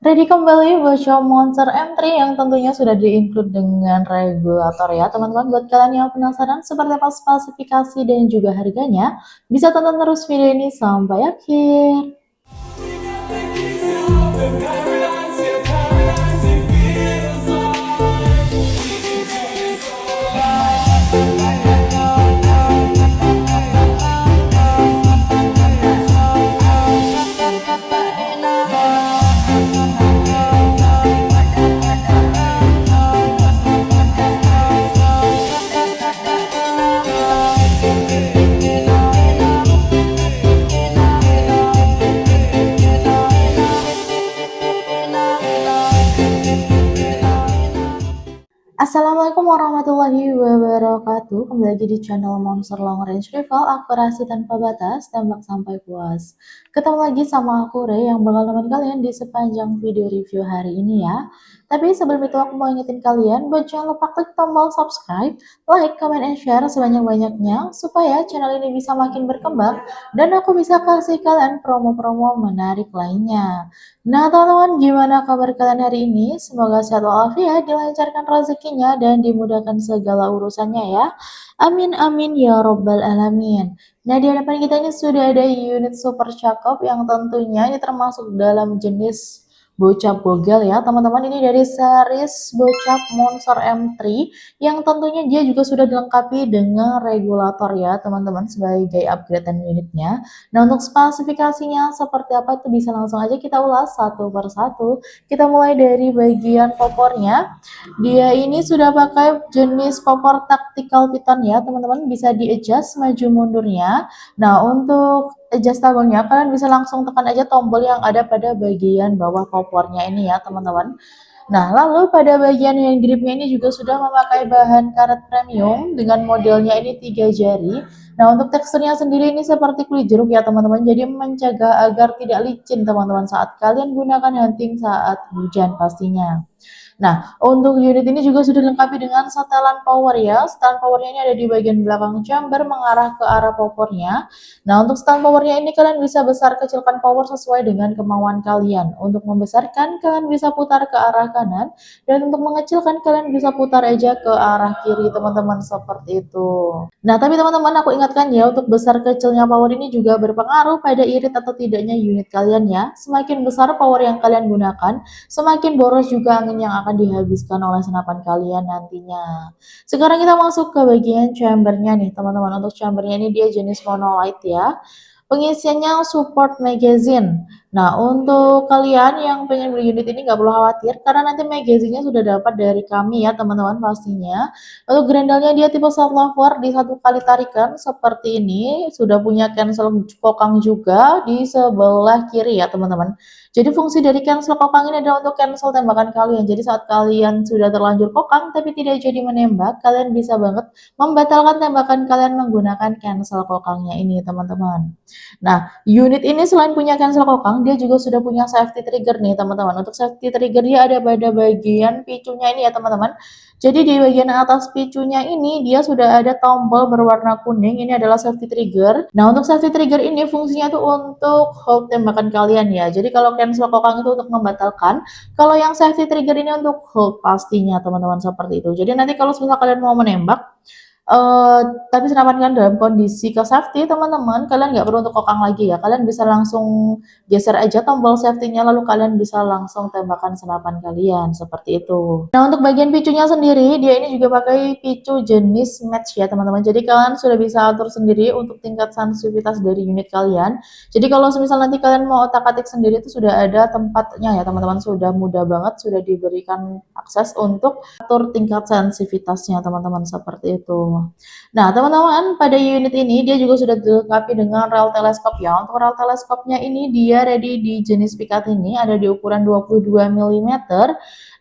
Ready kembali bocah Monster M3 yang tentunya sudah di-include dengan regulator ya teman-teman. Buat kalian yang penasaran seperti apa spesifikasi dan juga harganya, bisa tonton terus video ini sampai akhir. Assalamualaikum warahmatullahi wabarakatuh. Kembali lagi di channel Monster Long Range Rifle, akurasi tanpa batas, tembak sampai puas. Ketemu lagi sama aku Rey yang bakal nemenin kalian di sepanjang video review hari ini ya. Tapi sebelum itu aku mau ingetin kalian buat jangan lupa klik tombol subscribe, like, comment, and share sebanyak-banyaknya supaya channel ini bisa makin berkembang dan aku bisa kasih kalian promo-promo menarik lainnya. Nah teman-teman, gimana kabar kalian hari ini? Semoga sehat walafiat, dilancarkan rezekinya dan dimudahkan segala urusannya ya. Amin amin ya robbal alamin. Nah di hadapan kita ini sudah ada unit super cakep yang tentunya ini termasuk dalam jenis bocap bogel ya teman-teman. Ini dari series bocap Monster M3 yang tentunya dia juga sudah dilengkapi dengan regulator ya teman-teman sebagai upgrade unitnya. Nah, untuk spesifikasinya seperti apa itu bisa langsung aja kita ulas satu per satu. Kita mulai dari bagian popornya. Dia ini sudah pakai jenis popor tactical piton ya, teman-teman. Bisa di-adjust maju mundurnya. Nah, untuk adjustable-nya kalian bisa langsung tekan aja tombol yang ada pada bagian bawah popornya ini ya, teman-teman. Nah, lalu pada bagian hand gripnya ini juga sudah memakai bahan karet premium dengan modelnya ini 3 jari. Nah, untuk teksturnya sendiri ini seperti kulit jeruk ya teman-teman. Jadi mencegah agar tidak licin teman-teman saat kalian gunakan hunting saat hujan pastinya. Nah, untuk unit ini juga sudah dilengkapi dengan setelan power ya. Setelan powernya ini ada di bagian belakang chamber mengarah ke arah popornya. Nah, untuk setelan powernya ini kalian bisa besar kecilkan power sesuai dengan kemauan kalian. Untuk membesarkan kalian bisa putar ke arah kanan dan untuk mengecilkan kalian bisa putar aja ke arah kiri teman-teman seperti itu. Nah, tapi teman-teman aku ingatkan ya untuk besar kecilnya power ini juga berpengaruh pada irit atau tidaknya unit kalian ya. Semakin besar power yang kalian gunakan, semakin boros juga angin yang akan dihabiskan oleh senapan kalian nantinya. Sekarang kita masuk ke bagian chambernya nih teman-teman. Untuk chambernya ini dia jenis monolight ya. Pengisiannya support magazine. Nah, untuk kalian yang pengen beli unit ini nggak perlu khawatir karena nanti magazinnya sudah dapat dari kami ya teman-teman pastinya. Untuk grendelnya dia tipe soft lover di satu kali tarikan seperti ini. Sudah punya cancel kokang juga di sebelah kiri ya teman-teman. Jadi fungsi dari cancel kokang ini adalah untuk cancel tembakan kalian. Jadi saat kalian sudah terlanjur kokang tapi tidak jadi menembak, kalian bisa banget membatalkan tembakan kalian menggunakan cancel kokangnya ini teman-teman. Nah, unit ini selain punya cancel kokang, dia juga sudah punya safety trigger nih teman-teman. Untuk safety trigger dia ada pada bagian picunya ini ya teman-teman. Jadi di bagian atas picunya ini dia sudah ada tombol berwarna kuning. Ini adalah safety trigger. Nah, untuk safety trigger ini fungsinya tuh untuk hold tembakan kalian ya. Jadi kalau cancel kokang itu untuk membatalkan, kalau yang safety trigger ini untuk hold pastinya teman-teman seperti itu. Jadi nanti kalau misalnya kalian mau menembak, tapi senapan kalian dalam kondisi ke safety teman-teman, kalian nggak perlu untuk kokang lagi ya. Kalian bisa langsung geser aja tombol safety-nya lalu kalian bisa langsung tembakan senapan kalian seperti itu. Nah, untuk bagian picunya sendiri, dia ini juga pakai picu jenis match ya teman-teman. Jadi kalian sudah bisa atur sendiri untuk tingkat sensitivitas dari unit kalian. Jadi kalau misal nanti kalian mau otak-atik sendiri itu sudah ada tempatnya ya teman-teman. Sudah mudah banget, sudah diberikan akses untuk atur tingkat sensitivitasnya teman-teman seperti itu. Nah, teman-teman, pada unit ini dia juga sudah dilengkapi dengan rel teleskop ya. Untuk rel teleskopnya ini dia ready di jenis pikat ini ada di ukuran 22 mm.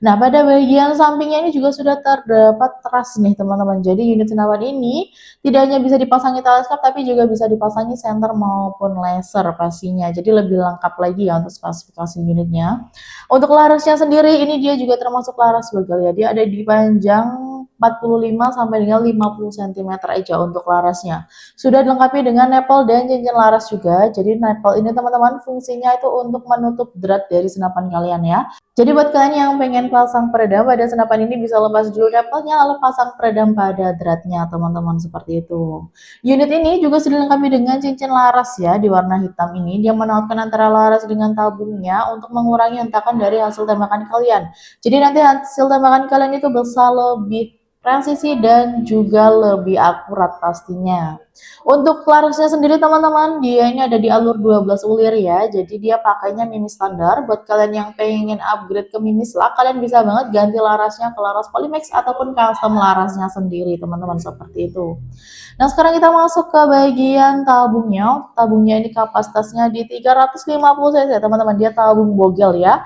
Nah, pada bagian sampingnya ini juga sudah terdapat teras nih, teman-teman. Jadi unit senapan ini tidak hanya bisa dipasangi teleskop tapi juga bisa dipasangi senter maupun laser pastinya. Jadi lebih lengkap lagi ya untuk spesifikasi unitnya. Untuk larasnya sendiri ini dia juga termasuk laras bagel ya. Dia ada di panjang 45 sampai dengan 50 cm aja untuk larasnya. Sudah dilengkapi dengan nipple dan cincin laras juga. Jadi nipple ini teman-teman fungsinya itu untuk menutup drat dari senapan kalian ya. Jadi buat kalian yang pengen pasang peredam pada senapan ini bisa lepas dulu nipple-nya lalu pasang peredam pada dratnya teman-teman seperti itu. Unit ini juga sudah dilengkapi dengan cincin laras ya di warna hitam ini. Dia menautkan antara laras dengan tabungnya untuk mengurangi hentakan dari hasil tembakan kalian. Jadi nanti hasil tembakan kalian itu bisa lebih presisi dan juga lebih akurat pastinya. Untuk larasnya sendiri teman-teman, dia ini ada di alur 12 ulir ya. Jadi dia pakainya mini standar. Buat kalian yang pengen upgrade ke mini slug, kalian bisa banget ganti larasnya ke laras Polymax ataupun custom larasnya sendiri teman-teman seperti itu. Nah, sekarang kita masuk ke bagian tabungnya. Tabungnya ini kapasitasnya di 350 cc teman-teman. Dia tabung bogel ya.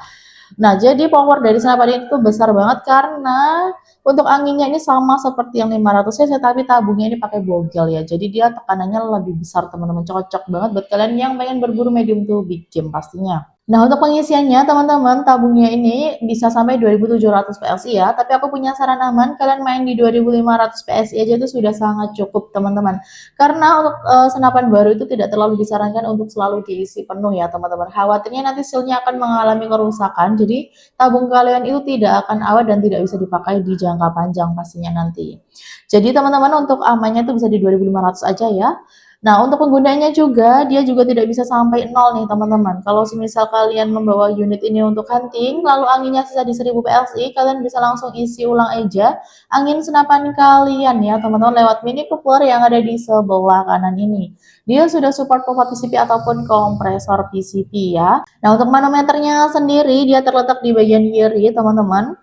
Nah, jadi power dari senapan ini tuh besar banget karena untuk anginnya ini sama seperti yang 500 cc tapi tabungnya ini pakai bogel ya. Jadi dia tekanannya lebih besar teman-teman. Cocok banget buat kalian yang pengen berburu medium to big game pastinya. Nah, untuk pengisiannya teman-teman, tabungnya ini bisa sampai 2700 PSI ya, tapi aku punya saran aman, kalian main di 2500 PSI aja itu sudah sangat cukup teman-teman. Karena untuk senapan baru itu tidak terlalu disarankan untuk selalu diisi penuh ya teman-teman. Khawatirnya nanti sealnya akan mengalami kerusakan, jadi tabung kalian itu tidak akan awet dan tidak bisa dipakai di jangka panjang pastinya nanti. Jadi teman-teman untuk amannya itu bisa di 2500 aja ya. Nah, untuk penggunanya juga, dia juga tidak bisa sampai nol nih teman-teman. Kalau semisal kalian membawa unit ini untuk hunting, lalu anginnya sisa di 1000 PSI, kalian bisa langsung isi ulang aja angin senapan kalian ya teman-teman lewat mini coupler yang ada di sebelah kanan ini. Dia sudah support pompa PCP ataupun kompresor PCP ya. Nah, untuk manometernya sendiri, dia terletak di bagian kiri teman-teman.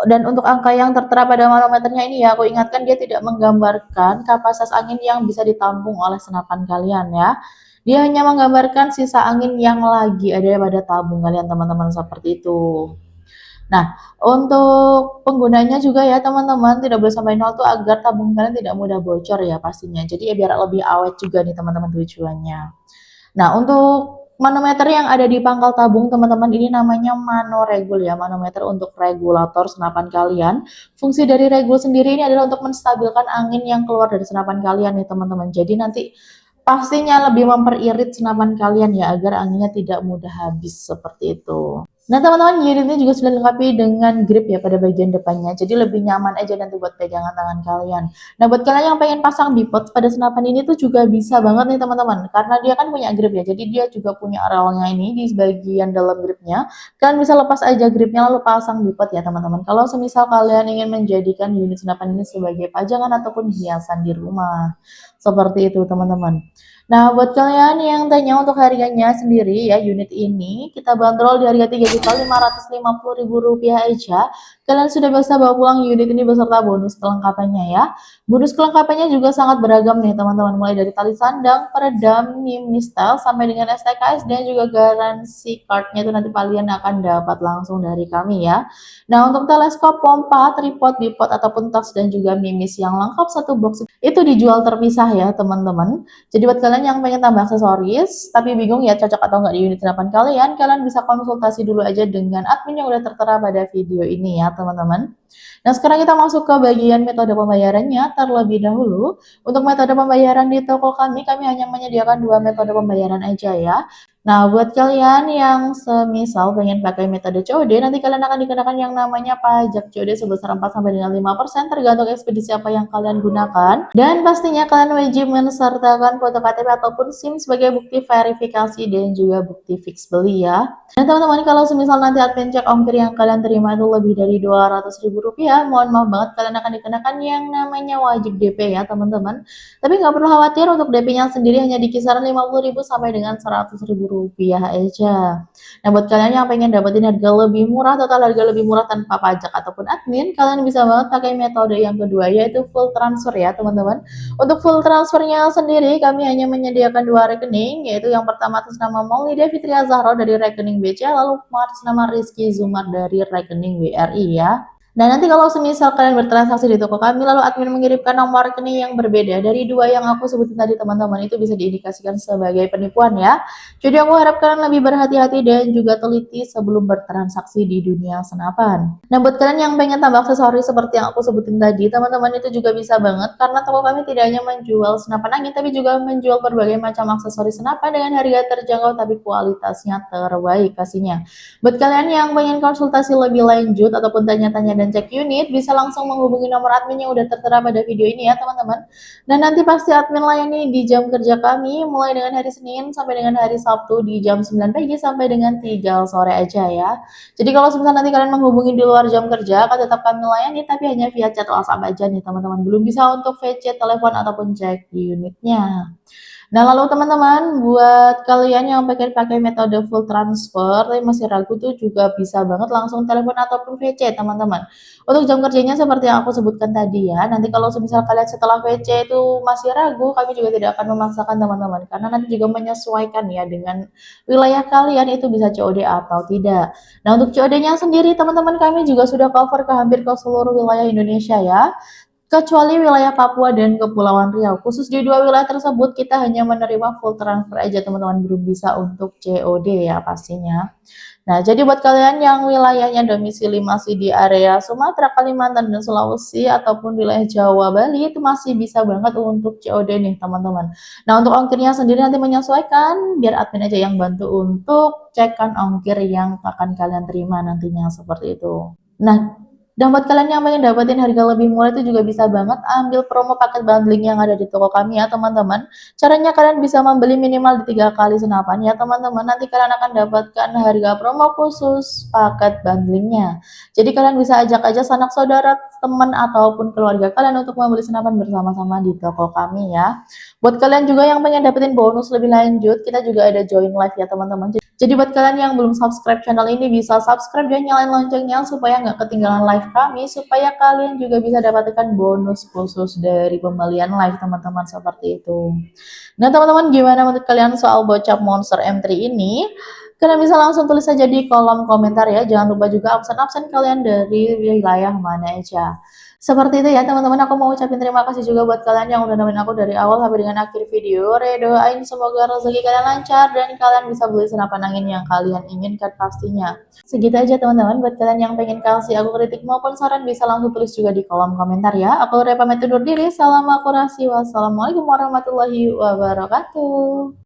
Dan untuk angka yang tertera pada manometernya ini ya, aku ingatkan dia tidak menggambarkan kapasitas angin yang bisa ditampung oleh senapan kalian ya. Dia hanya menggambarkan sisa angin yang lagi ada pada tabung kalian teman-teman seperti itu. Nah, untuk penggunanya juga ya teman-teman tidak boleh sampai nol tuh agar tabung kalian tidak mudah bocor ya pastinya. Jadi ya biar lebih awet juga nih teman-teman tujuannya. Nah, untuk manometer yang ada di pangkal tabung teman-teman ini namanya manoregul ya, manometer untuk regulator senapan kalian. Fungsi dari regul sendiri ini adalah untuk menstabilkan angin yang keluar dari senapan kalian nih teman-teman. Jadi nanti pastinya lebih memperirit senapan kalian ya agar anginnya tidak mudah habis seperti itu. Nah teman-teman, unit ini juga sudah dilengkapi dengan grip ya pada bagian depannya, jadi lebih nyaman aja nanti buat pegangan tangan kalian. Nah buat kalian yang pengen pasang bipod pada senapan ini tuh juga bisa banget nih teman-teman, karena dia kan punya grip ya, jadi dia juga punya relnya ini di bagian dalam gripnya. Kalian bisa lepas aja gripnya lalu pasang bipod ya teman-teman. Kalau semisal kalian ingin menjadikan unit senapan ini sebagai pajangan ataupun hiasan di rumah, seperti itu teman-teman. Nah, buat kalian yang tanya untuk harganya sendiri ya, unit ini kita bandrol di harga Rp3.550.000 aja. Kalian sudah bisa bawa pulang unit ini beserta bonus kelengkapannya ya. Bonus kelengkapannya juga sangat beragam nih teman-teman, mulai dari tali sandang, peredam, mini style, sampai dengan STKS dan juga garansi cardnya itu nanti kalian akan dapat langsung dari kami ya. Nah, untuk teleskop, pompa, tripod, bipod, ataupun tas dan juga mimis yang lengkap satu box itu dijual terpisah ya teman-teman. Jadi buat kalian yang pengen tambah aksesoris, tapi bingung ya cocok atau nggak di unit senapan kalian, kalian bisa konsultasi dulu aja dengan admin yang udah tertera pada video ini ya teman-teman. Nah sekarang kita masuk ke bagian metode pembayarannya terlebih dahulu. Untuk metode pembayaran di toko kami hanya menyediakan dua metode pembayaran aja ya. Nah, buat kalian yang semisal pengen pakai metode COD, nanti kalian akan dikenakan yang namanya pajak COD sebesar 4 sampai dengan 5% tergantung ekspedisi apa yang kalian gunakan. Dan pastinya kalian wajib mensertakan foto KTP ataupun SIM sebagai bukti verifikasi dan juga bukti fix beli ya. Dan teman-teman, kalau semisal nanti admin cek ongkir yang kalian terima itu lebih dari Rp200.000, mohon maaf banget kalian akan dikenakan yang namanya wajib DP ya teman-teman. Tapi nggak perlu khawatir, untuk DP-nya sendiri hanya di kisaran Rp50.000 sampai dengan Rp100.000 aja. Nah, buat kalian yang pengen dapetin harga lebih murah, total harga lebih murah tanpa pajak ataupun admin, kalian bisa banget pakai metode yang kedua, yaitu full transfer ya teman-teman. Untuk full transfernya sendiri, kami hanya menyediakan dua rekening, yaitu yang pertama atas nama Maulida Fitria Zahro dari rekening BCA, lalu atas nama Rizky Zumar dari rekening BRI ya. Nah, nanti kalau semisal kalian bertransaksi di toko kami, lalu admin mengirimkan nomor rekening yang berbeda dari dua yang aku sebutin tadi teman-teman, itu bisa diindikasikan sebagai penipuan ya. Jadi aku harap kalian lebih berhati-hati dan juga teliti sebelum bertransaksi di dunia senapan. Nah, buat kalian yang pengen tambah aksesoris seperti yang aku sebutin tadi, teman-teman itu juga bisa banget karena toko kami tidak hanya menjual senapan angin, tapi juga menjual berbagai macam aksesoris senapan dengan harga terjangkau tapi kualitasnya terbaik pastinya. Buat kalian yang pengen konsultasi lebih lanjut ataupun tanya-tanya dan cek unit, bisa langsung menghubungi nomor admin yang udah tertera pada video ini ya teman-teman. Dan nanti pasti admin layani di jam kerja kami mulai dengan hari Senin sampai dengan hari Sabtu di jam 9 pagi sampai dengan 3 sore aja ya. Jadi kalau misalnya nanti kalian menghubungi di luar jam kerja, akan tetap kami layani tapi hanya via chat WhatsApp aja nih teman-teman. Belum bisa untuk VC, telepon ataupun cek unitnya. Nah, lalu teman-teman, buat kalian yang pengen pakai metode full transfer, tapi masih ragu tuh juga bisa banget langsung telepon ataupun VC, teman-teman. Untuk jam kerjanya seperti yang aku sebutkan tadi ya, nanti kalau semisal kalian setelah VC itu masih ragu, kami juga tidak akan memaksakan teman-teman, karena nanti juga menyesuaikan ya dengan wilayah kalian itu bisa COD atau tidak. Nah, untuk COD-nya sendiri, teman-teman kami juga sudah cover ke hampir ke seluruh wilayah Indonesia ya. Kecuali wilayah Papua dan Kepulauan Riau. Khusus di dua wilayah tersebut kita hanya menerima full transfer aja teman-teman, belum bisa untuk COD ya pastinya. Nah, jadi buat kalian yang wilayahnya domisili masih di area Sumatera, Kalimantan, dan Sulawesi ataupun wilayah Jawa, Bali itu masih bisa banget untuk COD nih teman-teman. Nah, untuk ongkirnya sendiri nanti menyesuaikan, biar admin aja yang bantu untuk cekkan ongkir yang akan kalian terima nantinya seperti itu. Nah, dan buat kalian yang pengen dapetin harga lebih murah itu juga bisa banget ambil promo paket bundling yang ada di toko kami ya teman-teman. Caranya kalian bisa membeli minimal di 3 kali senapan ya teman-teman. Nanti kalian akan dapatkan harga promo khusus paket bundlingnya. Jadi kalian bisa ajak aja sanak saudara, teman ataupun keluarga kalian untuk membeli senapan bersama-sama di toko kami ya. Buat kalian juga yang pengen dapetin bonus lebih lanjut, kita juga ada join live ya teman-teman. Jadi buat kalian yang belum subscribe channel ini, bisa subscribe dan nyalain loncengnya supaya nggak ketinggalan live kami, supaya kalian juga bisa dapatkan bonus khusus dari pembelian live teman-teman seperti itu. Nah teman-teman, gimana menurut kalian soal bocap monster M3 ini? Kalian bisa langsung tulis saja di kolom komentar ya. Jangan lupa juga absen-absen kalian dari wilayah mana aja. Seperti itu ya teman-teman, aku mau ucapin terima kasih juga buat kalian yang udah nemenin aku dari awal sampai dengan akhir video. Doain semoga rezeki kalian lancar dan kalian bisa beli senapan angin yang kalian inginkan pastinya. Segitu aja teman-teman, buat kalian yang pengen kasih aku kritik maupun saran bisa langsung tulis juga di kolom komentar ya. Aku Reva pamit undur diri, salam akurasi, wassalamualaikum warahmatullahi wabarakatuh.